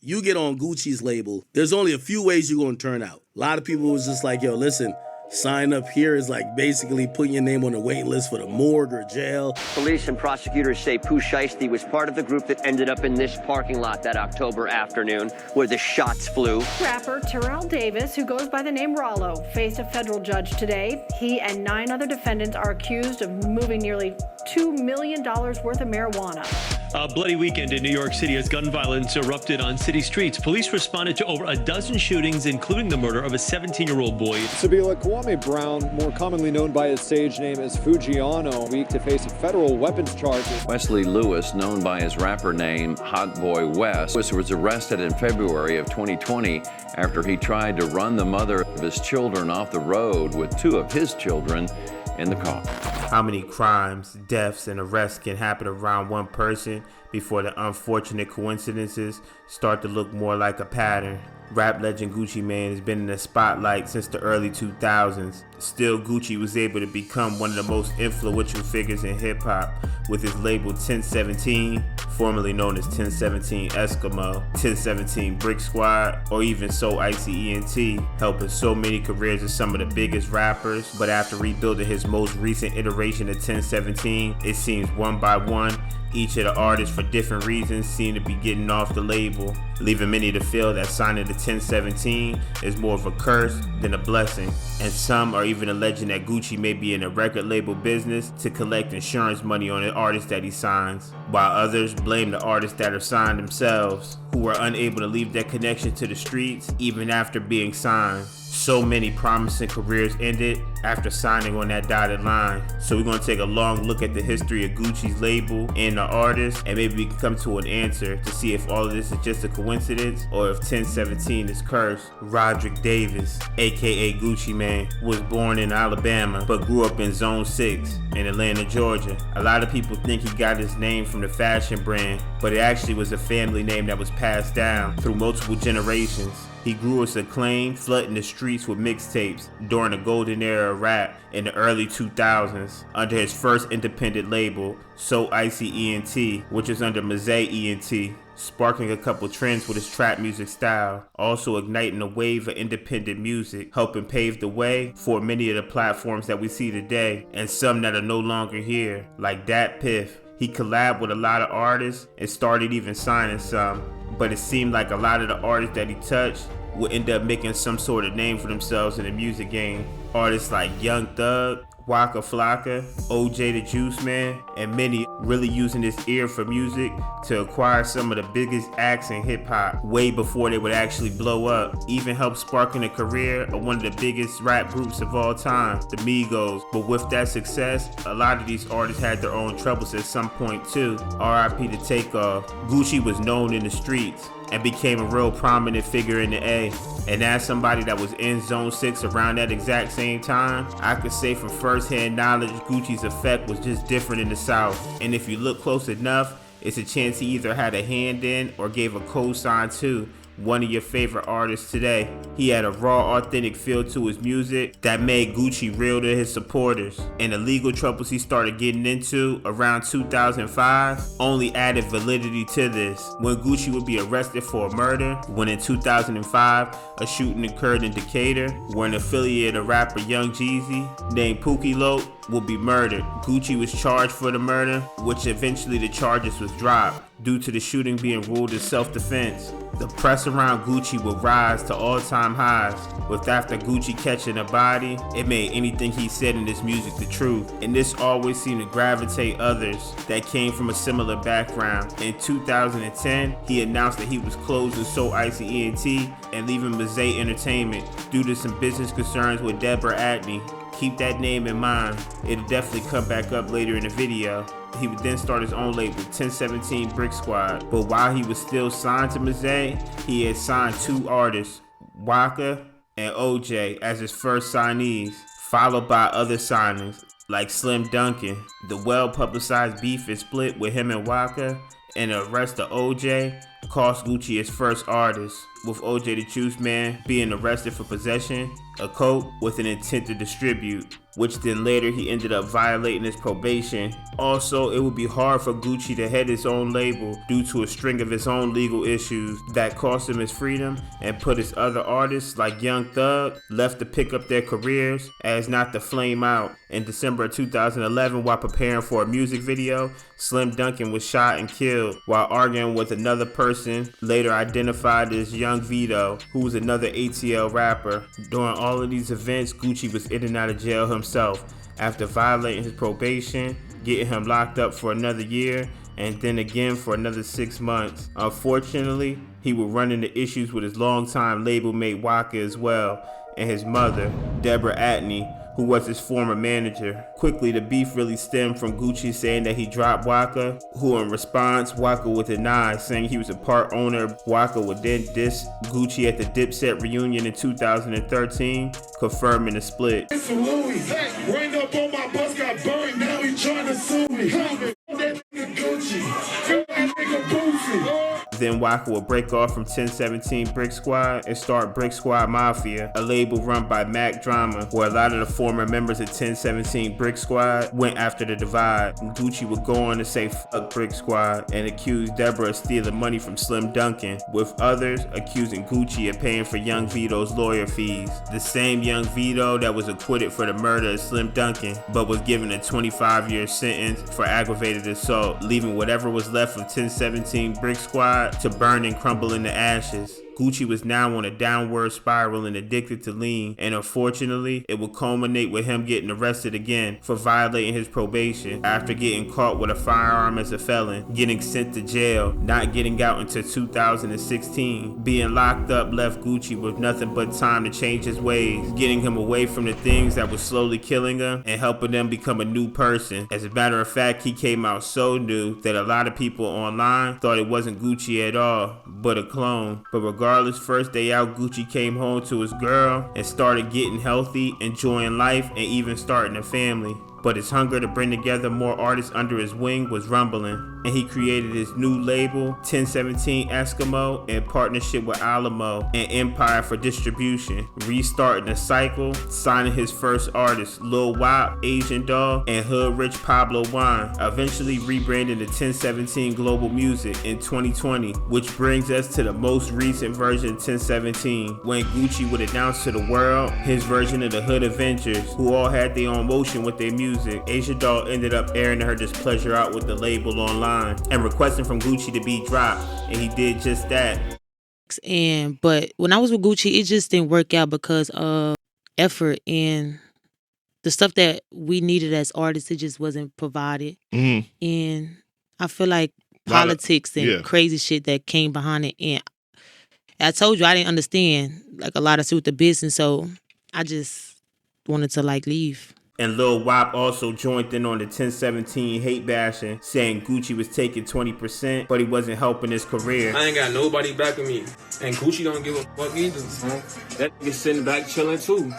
you get on Gucci's label, there's only a few ways you're going to turn out. A lot of people was just like, yo, listen, sign up here is like basically putting your name on the wait list for the morgue or jail. Police and prosecutors say Pooh Shiesty was part of the group that ended up in this parking lot that October afternoon where the shots flew. Rapper Terrell Davis, who goes by the name Rollo, faced a federal judge today. He and 9 other defendants are accused of moving nearly $2 million worth of marijuana. A bloody weekend in New York City as gun violence erupted on city streets. Police responded to over a dozen shootings, including the murder of a 17-year-old boy. Sabila Kwame Brown, more commonly known by his stage name as Fujiano, week to face federal weapons charges. Wesley Lewis, known by his rapper name Hot Boy West, was arrested in February of 2020 after he tried to run the mother of his children off the road with 2 of his children in the car. How many crimes, deaths, and arrests can happen around one person before the unfortunate coincidences start to look more like a pattern? Rap legend Gucci Mane has been in the spotlight since the early 2000s. Still, Gucci was able to become one of the most influential figures in hip-hop with his label 1017, formerly known as 1017 Eskimo, 1017 Brick Squad, or even So Icy ENT, helping so many careers of some of the biggest rappers. But after rebuilding his most recent iteration of 1017, it seems one by one, each of the artists for different reasons seem to be getting off the label, leaving many to feel that signing the 1017 is more of a curse than a blessing. And some are even alleging that Gucci may be in a record label business to collect insurance money on the artists that he signs, while others blame the artists that are signed themselves, who are unable to leave their connection to the streets even after being signed. So many promising careers ended after signing on that dotted line. So we're going to take a long look at the history of Gucci's label and the artist, and maybe we can come to an answer to see if all of this is just a coincidence or if 1017 is cursed. Roderick Davis, aka Gucci Mane, was born in Alabama but grew up in Zone 6 in Atlanta, Georgia. A lot of people think he got his name from the fashion brand, but it actually was a family name that was passed down through multiple generations. He grew his acclaim flooding the streets with mixtapes during the golden era of rap in the early 2000s under his first independent label, So Icy ENT, which is under Mazay ENT, sparking a couple trends with his trap music style, also igniting a wave of independent music, helping pave the way for many of the platforms that we see today, and some that are no longer here, like Dat Piff. He collabed with a lot of artists and started even signing some, but it seemed like a lot of the artists that he touched would end up making some sort of name for themselves in the music game. Artists like Young Thug, Waka Flocka, OJ the Juice Man, and many really using his ear for music to acquire some of the biggest acts in hip-hop way before they would actually blow up. Even helped sparking a career of one of the biggest rap groups of all time, the Migos. But with that success, a lot of these artists had their own troubles at some point too. R.I.P. to Takeoff. Gucci was known in the streets and became a real prominent figure in the A. And as somebody that was in Zone 6 around that exact same time, I could say from first-hand knowledge, Gucci's effect was just different in the South. And if you look close enough, it's a chance he either had a hand in or gave a co-sign to one of your favorite artists today. He had a raw, authentic feel to his music that made Gucci real to his supporters. And the legal troubles he started getting into around 2005 only added validity to this, when Gucci would be arrested for a murder, when in 2005 a shooting occurred in Decatur where an affiliate of rapper Young Jeezy named Pookie Loc will be murdered. Gucci was charged for the murder, which eventually the charges was dropped due to the shooting being ruled as self-defense. The press around Gucci would rise to all-time highs, with after Gucci catching a body, it made anything he said in his music the truth. And this always seemed to gravitate others that came from a similar background. In 2010, he announced that he was closing So Icy ENT and leaving Mazay Entertainment due to some business concerns with Deborah Acne. Keep that name in mind. It'll definitely come back up later in the video. He would then start his own label, 1017 Brick Squad. But while he was still signed to Mazay, he had signed 2 artists, Waka and OJ, as his first signees, followed by other signings like Slim Duncan. The well-publicized beef and split with him and Waka and the arrest of OJ cost Gucci his first artist, with OJ the Juice Man being arrested for possession of coke with an intent to distribute, which then later he ended up violating his probation. Also, it would be hard for Gucci to head his own label due to a string of his own legal issues that cost him his freedom and put his other artists like Young Thug left to pick up their careers as not to flame out. In December of 2011, while preparing for a music video, Slim Duncan was shot and killed while arguing with another person later identified as Young Vito, who was another ATL rapper. During all of these events, Gucci was in and out of jail himself after violating his probation, getting him locked up for another year, and then again for another 6 months. Unfortunately, he would run into issues with his longtime label mate Waka as well, and his mother, Deborah Atney, who was his former manager. Quickly, the beef really stemmed from Gucci saying that he dropped Waka, who in response, Waka would deny, saying he was a part owner. Waka would then diss Gucci at the Dipset reunion in 2013, confirming the split. It's a Louis, ran up on my bus, got burned, now he trying to sue me. That nigga Gucci, that nigga Boosie. Then Waka would break off from 1017 Brick Squad and start Brick Squad Mafia, a label run by Mac Drama, where a lot of the former members of 1017 Brick Squad went after the divide. Gucci would go on to say fuck Brick Squad and accuse Deborah of stealing money from Slim Duncan, with others accusing Gucci of paying for Young Vito's lawyer fees. The same Young Vito that was acquitted for the murder of Slim Duncan, but was given a 25-year sentence for aggravated assault, leaving whatever was left of 1017 Brick Squad to burn and crumble into ashes. Gucci was now on a downward spiral and addicted to lean, and unfortunately, it would culminate with him getting arrested again for violating his probation after getting caught with a firearm as a felon, getting sent to jail, not getting out until 2016. Being locked up left Gucci with nothing but time to change his ways, getting him away from the things that were slowly killing him and helping him become a new person. As a matter of fact, he came out so new that a lot of people online thought it wasn't Gucci at all, but a clone. But regardless, first day out, Gucci came home to his girl and started getting healthy, enjoying life, and even starting a family. But his hunger to bring together more artists under his wing was rumbling, and he created his new label, 1017 Eskimo, in partnership with Alamo and Empire for distribution, restarting the cycle, signing his first artists, Lil Wop, Asian Doll, and Hood Rich Pablo Juan, eventually rebranding to 1017 Global Music in 2020, which brings us to the most recent version of 1017, when Gucci would announce to the world his version of the Hood Avengers, who all had their own motion with their music. Asia Doll ended up airing her displeasure out with the label online and requesting from Gucci to be dropped, and he did just that. But when I was with Gucci, it just didn't work out because of effort and the stuff that we needed as artists. It just wasn't provided, and I feel like politics and crazy shit that came behind it. And I told you I didn't understand like a lot of shit with the business, so I just wanted to like leave. And Lil Wop also joined in on the 1017 hate bashing, saying Gucci was taking 20%, but he wasn't helping his career. I ain't got nobody backing me, and Gucci don't give a fuck either. That nigga sitting back chilling too.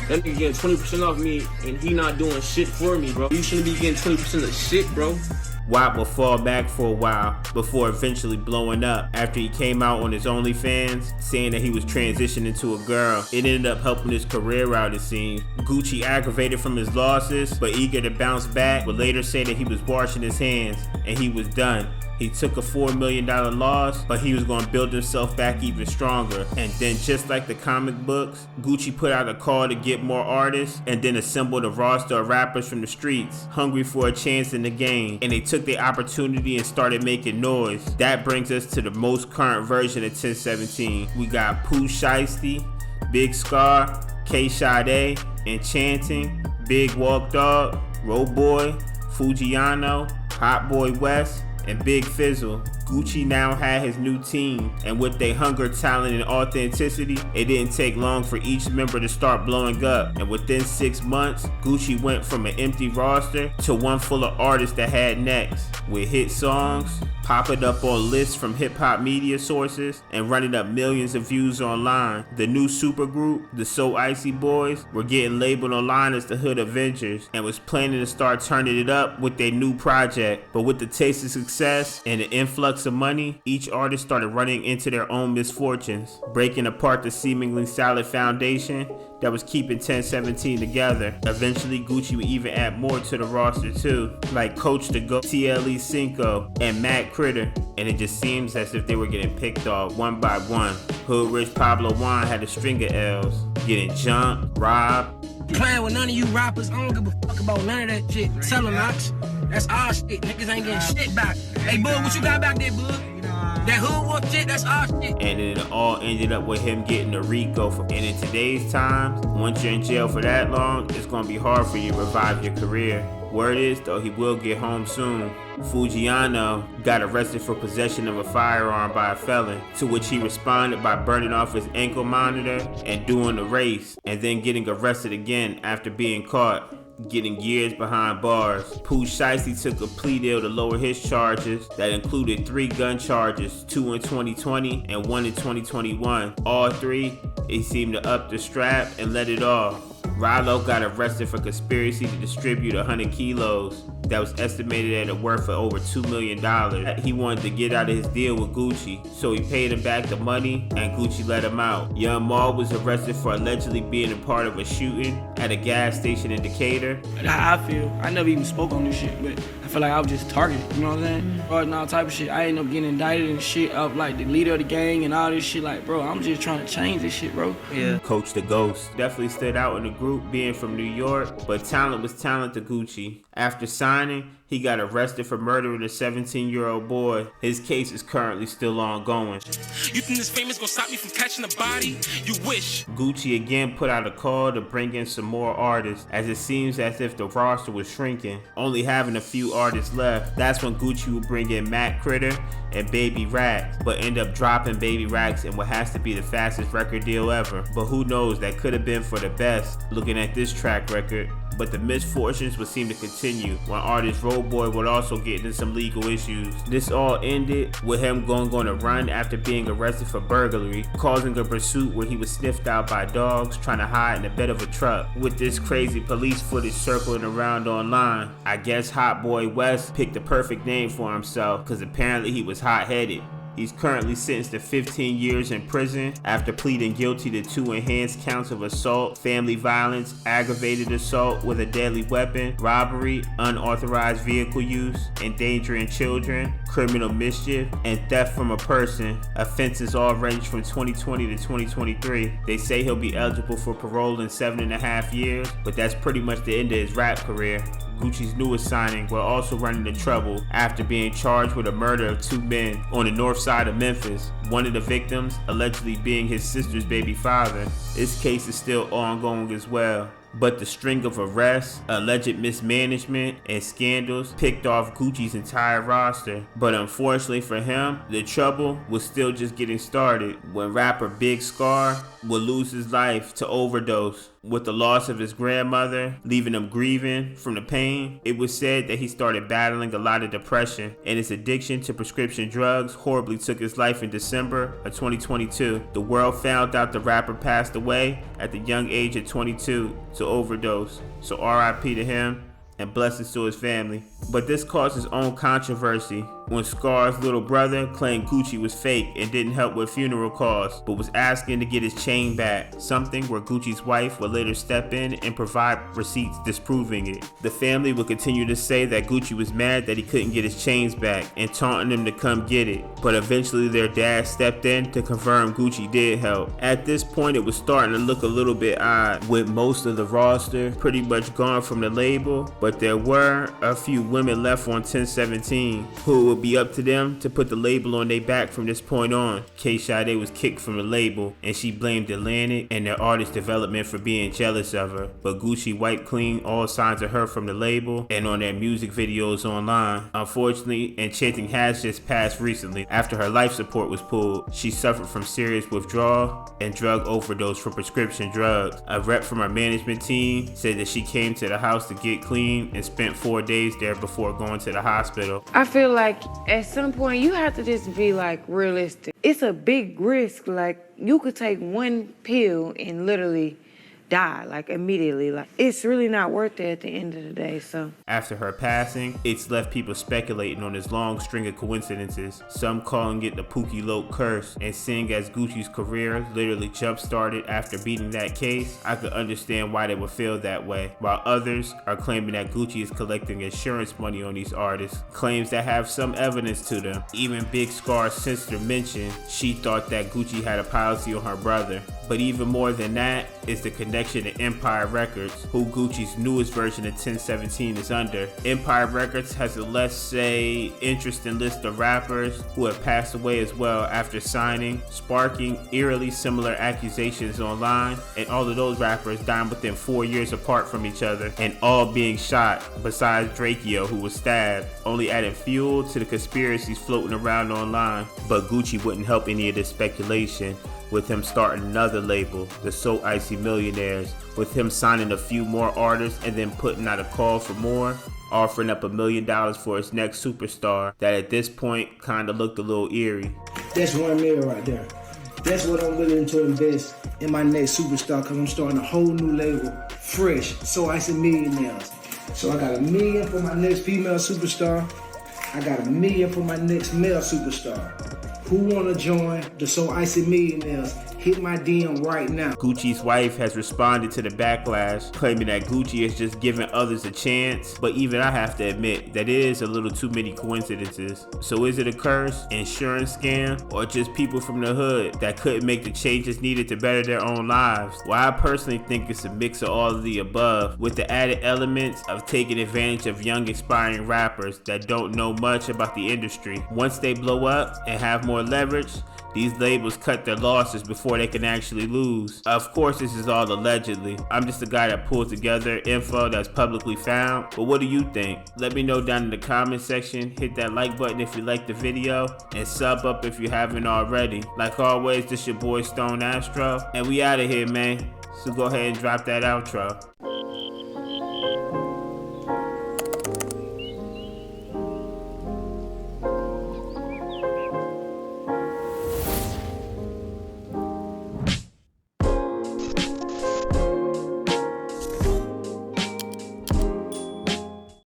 That nigga getting 20% off me, and he not doing shit for me, bro. You shouldn't be getting 20% of shit, bro. Wop would fall back for a while before eventually blowing up after he came out on his OnlyFans saying that he was transitioning to a girl. It ended up helping his career out, it seems. Gucci, aggravated from his losses but eager to bounce back, would later say that he was washing his hands and he was done. He took a $4 million loss, but he was going to build himself back even stronger. And then, just like the comic books, Gucci put out a call to get more artists and then assembled a roster of rappers from the streets, hungry for a chance in the game. And they took the opportunity and started making noise. That brings us to the most current version of 1017. We got Pooh Shiesty, Big Scar, K Sade, Enchanting, Big Walk Dog, Road Boy, Fujiano, Hot Boy West, and Big Fizzle. Gucci now had his new team, and with their hunger, talent, and authenticity, it didn't take long for each member to start blowing up. And within 6 months, Gucci went from an empty roster to one full of artists that had next, with hit songs, popping up on lists from hip-hop media sources, and running up millions of views online. The new supergroup, the So Icy Boys, were getting labeled online as the Hood Avengers, and was planning to start turning it up with their new project. But with the taste of success and the influx of money, each artist started running into their own misfortunes, breaking apart the seemingly solid foundation that was keeping 1017 together. Eventually, Gucci would even add more to the roster too, like Coach the Go, TLE Cinco, and Matt Critter, and it just seems as if they were getting picked off one by one. Hood Rich Pablo Juan had a string of L's, getting jumped, robbed. Playing with none of you rappers, I don't give a fuck about none of that shit. Tell them, Knox. That's our shit. Niggas ain't getting shit back. Hey, Bud, what you got back there, Bud? That hood whoop shit, that's our shit. And it all ended up with him getting a RICO. And in today's times, once you're in jail for that long, it's gonna be hard for you to revive your career. Word is, though, he will get home soon. Fujiano got arrested for possession of a firearm by a felon, to which he responded by burning off his ankle monitor and doing a race, and then getting arrested again after being caught, getting years behind bars. Pooh Shiesty took a plea deal to lower his charges that included 3 gun charges, 2 in 2020 and 1 in 2021. All 3, he seemed to up the strap and let it off. Rollo got arrested for conspiracy to distribute 100 kilos that was estimated at a worth of over $2 million. He wanted to get out of his deal with Gucci, so he paid him back the money and Gucci let him out. Young Maul was arrested for allegedly being a part of a shooting at a gas station in Decatur. That's how I feel. I never even spoke on this shit, but I feel like I was just targeted, you know what I'm saying? And all type of shit. I ended up getting indicted and shit of like the leader of the gang and all this shit. Like, bro, I'm just trying to change this shit, bro. Yeah. Coach the Ghost definitely stood out in the group, being from New York, but talent was talent to Gucci. After signing, he got arrested for murdering a 17-year-old boy. His case is currently still ongoing. You think this fame is gonna stop me from catching a body? You wish. Gucci again put out a call to bring in some more artists, as it seems as if the roster was shrinking, only having a few artists left. That's when Gucci would bring in Matt Critter and Baby Racks, but end up dropping Baby Racks in what has to be the fastest record deal ever. But who knows, that could have been for the best, looking at this track record. But the misfortunes would seem to continue, when artist Road Boy would also get into some legal issues. This all ended with him going on a run after being arrested for burglary, causing a pursuit where he was sniffed out by dogs trying to hide in the bed of a truck. With this crazy police footage circling around online, I guess Hot Boy West picked the perfect name for himself, because apparently he was hot-headed. He's currently sentenced to 15 years in prison after pleading guilty to 2 enhanced counts of assault, family violence, aggravated assault with a deadly weapon, robbery, unauthorized vehicle use, endangering children, criminal mischief, and theft from a person. Offenses all range from 2020 to 2023. They say he'll be eligible for parole in 7.5 years, but that's pretty much the end of his rap career. Gucci's newest signing will also run into trouble after being charged with the murder of 2 men on the north side of Memphis, one of the victims allegedly being his sister's baby father. This case is still ongoing as well. But the string of arrests, alleged mismanagement, and scandals picked off Gucci's entire roster. But unfortunately for him, the trouble was still just getting started when rapper Big Scar would lose his life to overdose. With the loss of his grandmother, leaving him grieving from the pain, it was said that he started battling a lot of depression, and his addiction to prescription drugs horribly took his life in December of 2022. The world found out the rapper passed away at the young age of 22 to overdose. So RIP to him, and blessings to his family. But this caused his own controversy when Scar's little brother claimed Gucci was fake and didn't help with funeral costs, but was asking to get his chain back, something where Gucci's wife would later step in and provide receipts disproving it. The family would continue to say that Gucci was mad that he couldn't get his chains back and taunting him to come get it, but eventually their dad stepped in to confirm Gucci did help. At this point, it was starting to look a little bit odd, with most of the roster pretty much gone from the label, but there were a few women left on 1017 who would be up to them to put the label on their back from this point on. K-Sade was kicked from the label, and she blamed Atlantic and their artist development for being jealous of her. But Gucci wiped clean all signs of her from the label and on their music videos online. Unfortunately, Enchanting has just passed recently after her life support was pulled. She suffered from serious withdrawal and drug overdose from prescription drugs. A rep from her management team said that she came to the house to get clean and spent 4 days there before going to the hospital. I feel like at some point you have to just be like realistic. It's a big risk. Like you could take one pill and literally die, like immediately. Like it's really not worth it at the end of the day. So after her passing, it's left people speculating on this long string of coincidences, some calling it the Pookie Loc curse. And seeing as Gucci's career literally jump-started after beating that case, I could understand why they would feel that way, while others are claiming that Gucci is collecting insurance money on these artists, claims that have some evidence to them. Even Big Scar's sister mentioned she thought that Gucci had a policy on her brother. But even more than that is the connection to Empire Records, who Gucci's newest version of 1017 is under. Empire Records has a, let's say, interesting list of rappers who have passed away as well after signing, sparking eerily similar accusations online, and all of those rappers dying within 4 years apart from each other and all being shot, besides Drakeo, who was stabbed, only adding fuel to the conspiracies floating around online. But Gucci wouldn't help any of this speculation, with him starting another label, the So Icy Millionaires, with him signing a few more artists and then putting out a call for more, offering up $1 million for his next superstar that at this point kind of looked a little eerie. That's $1 million right there. That's what I'm willing to invest in my next superstar, because I'm starting a whole new label, fresh, So Icy Millionaires. So I got $1 million for my next female superstar. I got $1 million for my next male superstar. Who wanna join the So Icy Millionaires? Hit my DM right now. Gucci's wife has responded to the backlash, claiming that Gucci is just giving others a chance, but even I have to admit that it is a little too many coincidences. So is it a curse, insurance scam, or just people from the hood that couldn't make the changes needed to better their own lives? Well, I personally think it's a mix of all of the above, with the added elements of taking advantage of young aspiring rappers that don't know much about the industry. Once they blow up and have more leverage, these labels cut their losses before they can actually lose. Of course, this is all allegedly. I'm just a guy that pulls together info that's publicly found. But what do you think? Let me know down in the comment section. Hit that like button if you like the video, and sub up if you haven't already. Like always, this your boy Stone Astro, and we out of here, man. So go ahead and drop that outro.